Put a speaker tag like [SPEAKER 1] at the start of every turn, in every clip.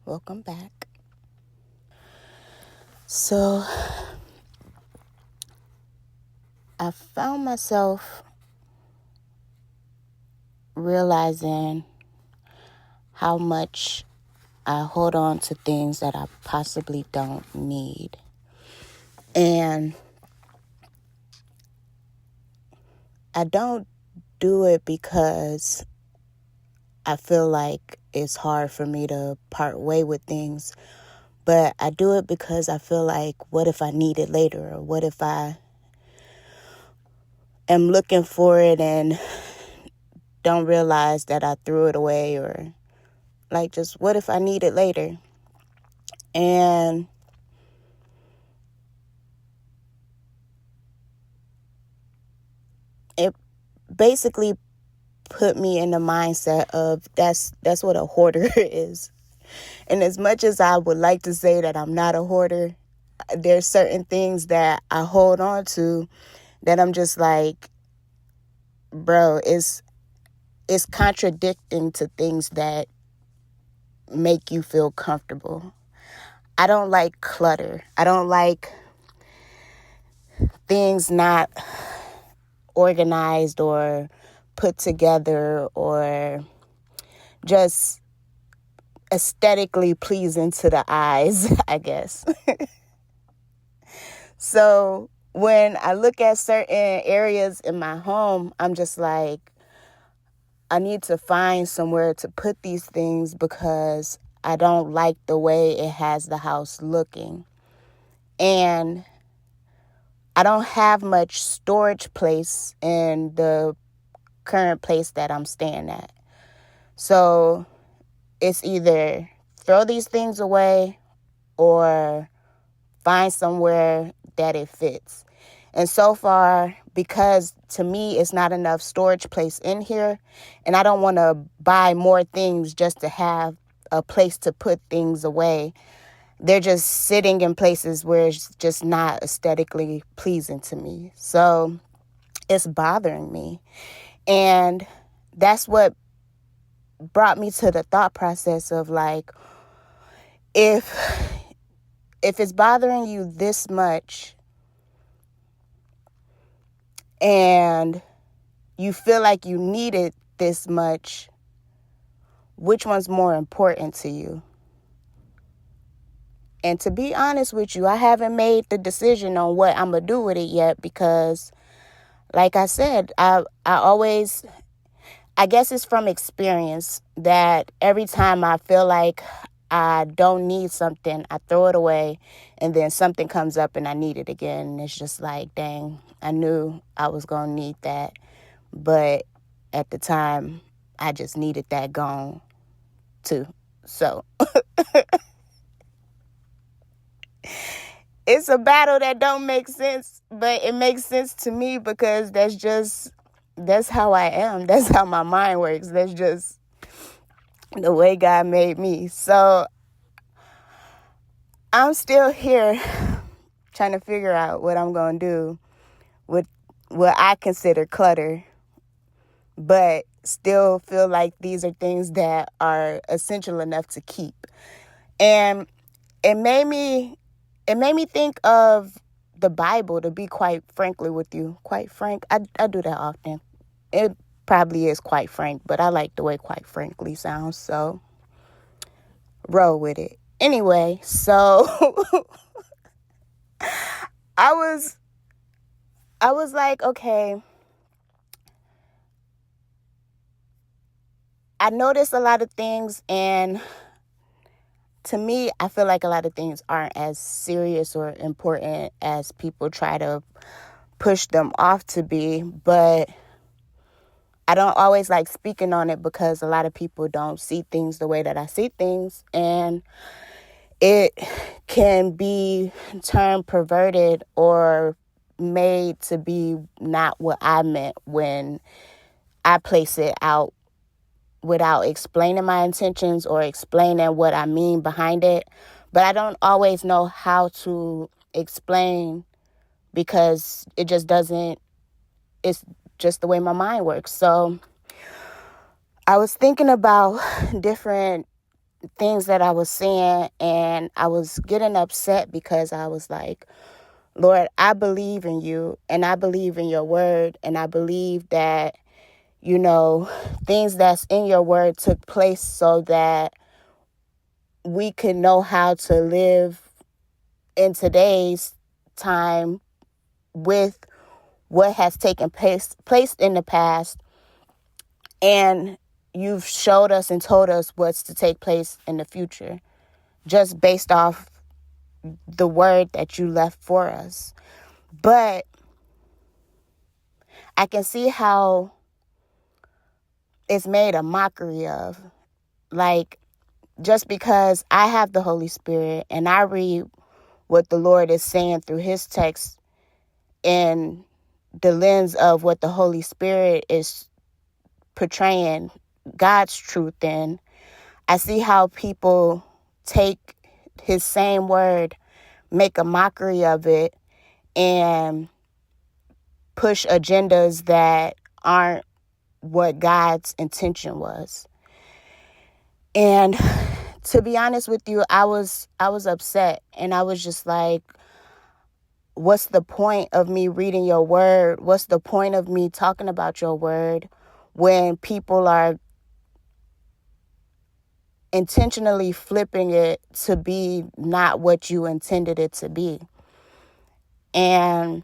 [SPEAKER 1] Welcome back. So, I found myself realizing how much I hold on to things that I possibly don't need. And I don't do it because I feel like it's hard for me to part way with things, but I do it because I feel like, what if I need it later? Or what if I am looking for it and don't realize that I threw it away? Or like, just what if I need it later? And it basically put me in the mindset of that's what a hoarder is. And as much as I would like to say that I'm not a hoarder, there's certain things that I hold on to that I'm just like, bro, it's contradicting to things that make you feel comfortable. I don't like clutter. I don't like things not organized or put together or just aesthetically pleasing to the eyes, I guess. So when I look at certain areas in my home, I'm just like, I need to find somewhere to put these things because I don't like the way it has the house looking. And I don't have much storage place in the current place that I'm staying at. So it's either throw these things away or find somewhere that it fits. And so far, because to me it's not enough storage place in here, and I don't want to buy more things just to have a place to put things away, they're just sitting in places where it's just not aesthetically pleasing to me. So it's bothering me. And that's what brought me to the thought process of like, if it's bothering you this much and you feel like you need it this much, which one's more important to you? And to be honest with you, I haven't made the decision on what I'm going to do with it yet because, like I said, I guess it's from experience that every time I feel like I don't need something, I throw it away, and then something comes up and I need it again. And it's just like, dang, I knew I was going to need that. But at the time, I just needed that gone too. So it's a battle that don't make sense, but it makes sense to me because that's how I am. That's how my mind works. That's just the way God made me. So I'm still here trying to figure out what I'm going to do with what I consider clutter, but still feel like these are things that are essential enough to keep. And it made me think of the Bible, to be quite frankly with you. Quite frank. I do that often. It probably is quite frank, but I like the way quite frankly sounds, so roll with it. Anyway, so I was like, okay, I noticed a lot of things, and to me, I feel like a lot of things aren't as serious or important as people try to push them off to be, but I don't always like speaking on it because a lot of people don't see things the way that I see things, and it can be turned perverted or made to be not what I meant when I place it out without explaining my intentions or explaining what I mean behind it. But I don't always know how to explain because it just doesn't, it's just the way my mind works. So I was thinking about different things that I was seeing, and I was getting upset because I was like, Lord, I believe in you, and I believe in your word, and I believe that, things that's in your word took place so that we can know how to live in today's time with what has taken place in the past. And you've showed us and told us what's to take place in the future, just based off the word that you left for us. But I can see how it's made a mockery of. Like, just because I have the Holy Spirit and I read what the Lord is saying through his text in the lens of what the Holy Spirit is portraying God's truth in, I see how people take his same word, make a mockery of it, and push agendas that aren't what God's intention was. And to be honest with you, I was upset, and I was just like, what's the point of me reading your word? What's the point of me talking about your word when people are intentionally flipping it to be not what you intended it to be? And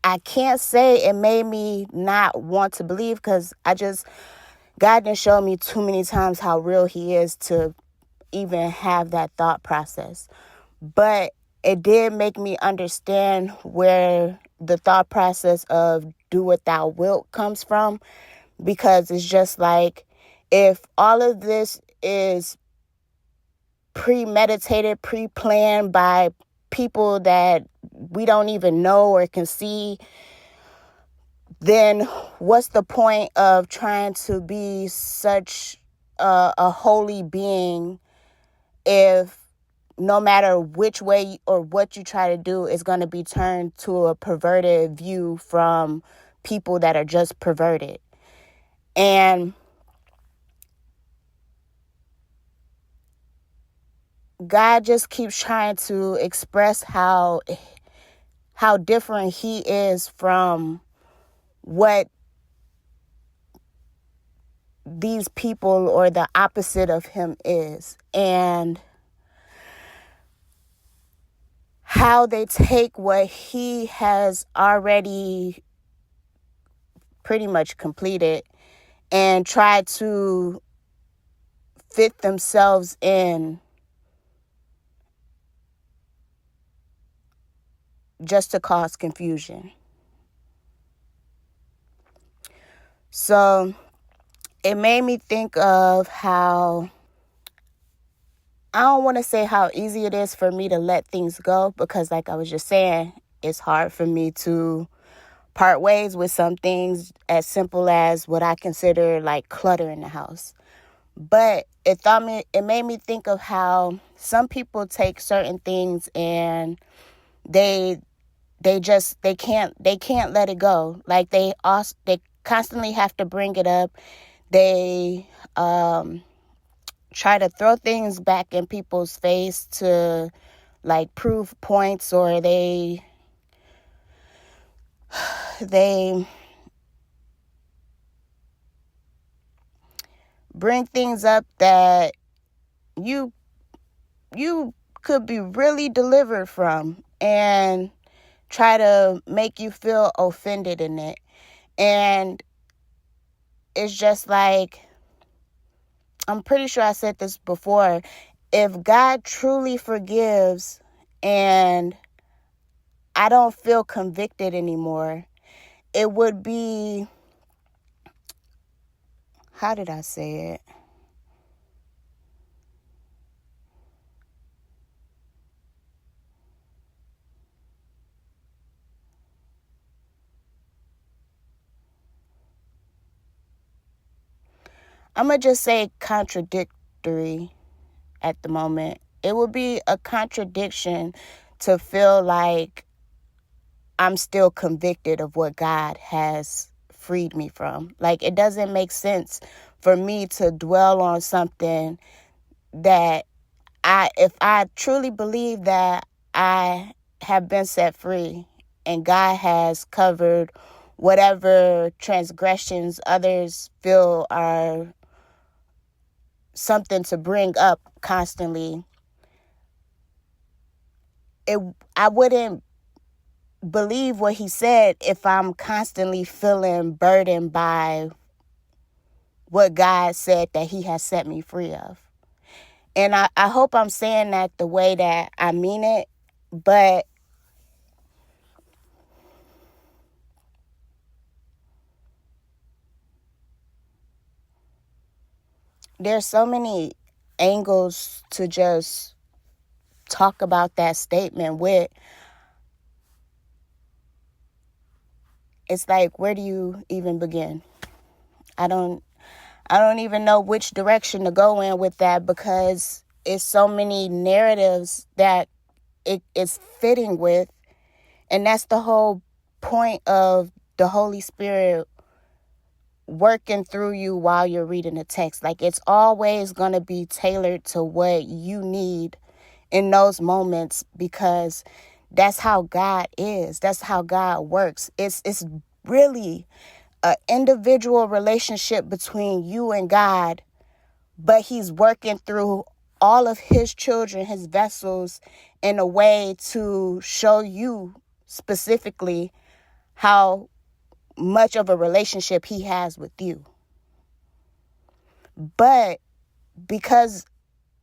[SPEAKER 1] I can't say it made me not want to believe, because God didn't show me too many times how real he is to even have that thought process. But it did make me understand where the thought process of do what thou wilt comes from, because it's just like, if all of this is premeditated, pre-planned by people that we don't even know or can see, then what's the point of trying to be such a holy being if no matter which way or what you try to do is going to be turned to a perverted view from people that are just perverted? And God just keeps trying to express how different he is from what these people or the opposite of him is, and how they take what he has already pretty much completed and try to fit themselves in just to cause confusion. So it made me think of how, I don't want to say how easy it is for me to let things go, because like I was just saying, it's hard for me to part ways with some things as simple as what I consider like clutter in the house. But it made me think of how some people take certain things and they can't let it go. Like they constantly have to bring it up. They try to throw things back in people's face to like prove points, or they bring things up that you could be really delivered from, and try to make you feel offended in it. And it's just like, I'm pretty sure I said this before, if God truly forgives and I don't feel convicted anymore, it would be, how did I say it? I'm going to just say contradictory at the moment. It would be a contradiction to feel like I'm still convicted of what God has freed me from. Like, it doesn't make sense for me to dwell on something that if I truly believe that I have been set free and God has covered whatever transgressions others feel are something to bring up constantly, I wouldn't believe what he said if I'm constantly feeling burdened by what God said that he has set me free of. And I hope I'm saying that the way that I mean it, but there's so many angles to just talk about that statement with. It's like, where do you even begin? I don't even know which direction to go in with that, because it's so many narratives that it is fitting with. And that's the whole point of the Holy Spirit working through you while you're reading the text. Like, it's always going to be tailored to what you need in those moments, because that's how God is. That's how God works. It's really an individual relationship between you and God, but he's working through all of his children, his vessels, in a way to show you specifically how much of a relationship he has with you. But because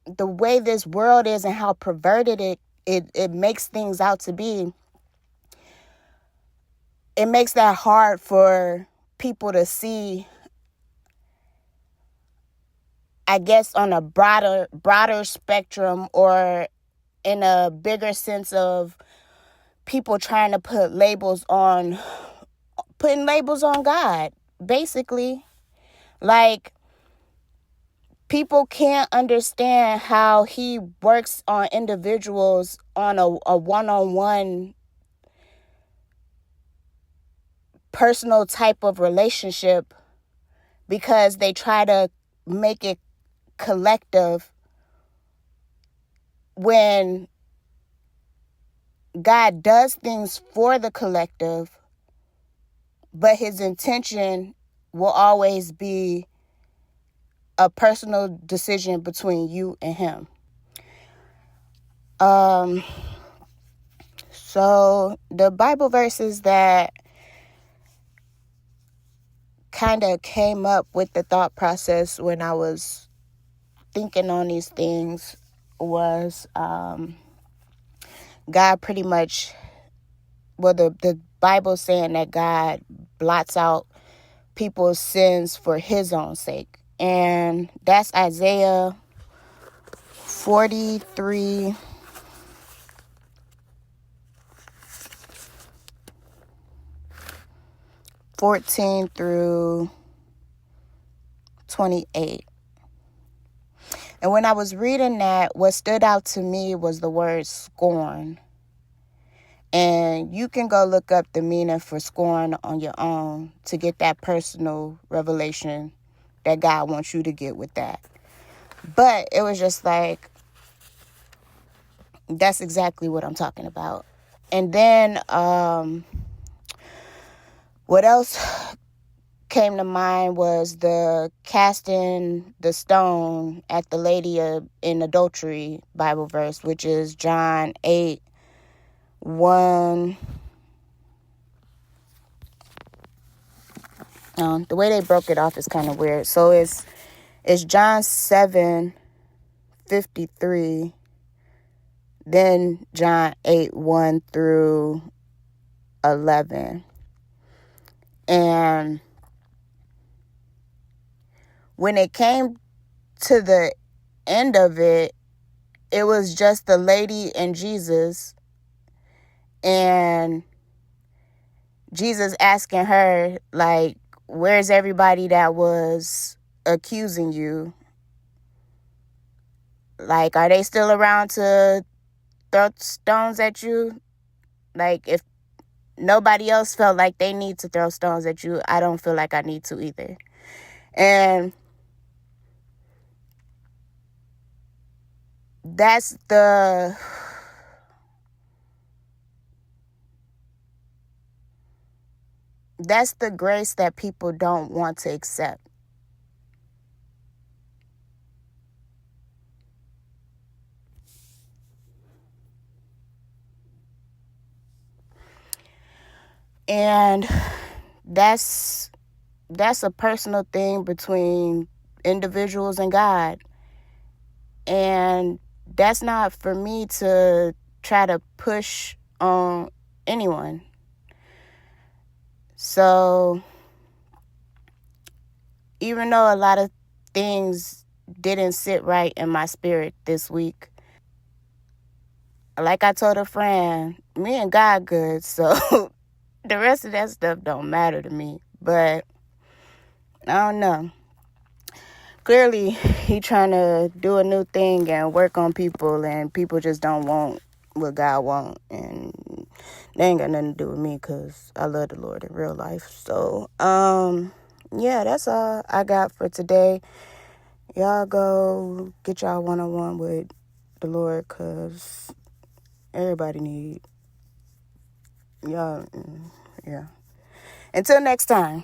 [SPEAKER 1] the way this world is and how perverted it makes things out to be, it makes that hard for people to see, I guess, on a broader spectrum, or in a bigger sense of people trying to putting labels on God, basically. Like, people can't understand how he works on individuals on a one-on-one personal type of relationship, because they try to make it collective when God does things for the collective, but his intention will always be a personal decision between you and him. So the Bible verses that kind of came up with the thought process when I was thinking on these things was God pretty much, well, the Bible saying that God blots out people's sins for his own sake. And that's Isaiah 43, 14 through 28. And when I was reading that, what stood out to me was the word scorn. And you can go look up the meaning for scorn on your own to get that personal revelation that God wants you to get with that. But it was just like, that's exactly what I'm talking about. And then what else came to mind was the casting the stone at the lady in adultery Bible verse, which is John 8:1. The way they broke it off is kind of weird. So it's John 7:53, then John 8:1 through 11. And when it came to the end of it, it was just the lady and Jesus, and Jesus asking her, like, where's everybody that was accusing you? Like, are they still around to throw stones at you? Like, if nobody else felt like they need to throw stones at you, I don't feel like I need to either. And that's the grace that people don't want to accept. And that's a personal thing between individuals and God. And that's not for me to try to push on anyone. So even though a lot of things didn't sit right in my spirit this week, like I told a friend, me and God good, so the rest of that stuff don't matter to me. But I don't know. Clearly, he trying to do a new thing and work on people, and people just don't want what God want, and they ain't got nothing to do with me because I love the Lord in real life. So, yeah, that's all I got for today. Y'all go get y'all one-on-one with the Lord because everybody need y'all. Yeah. Until next time.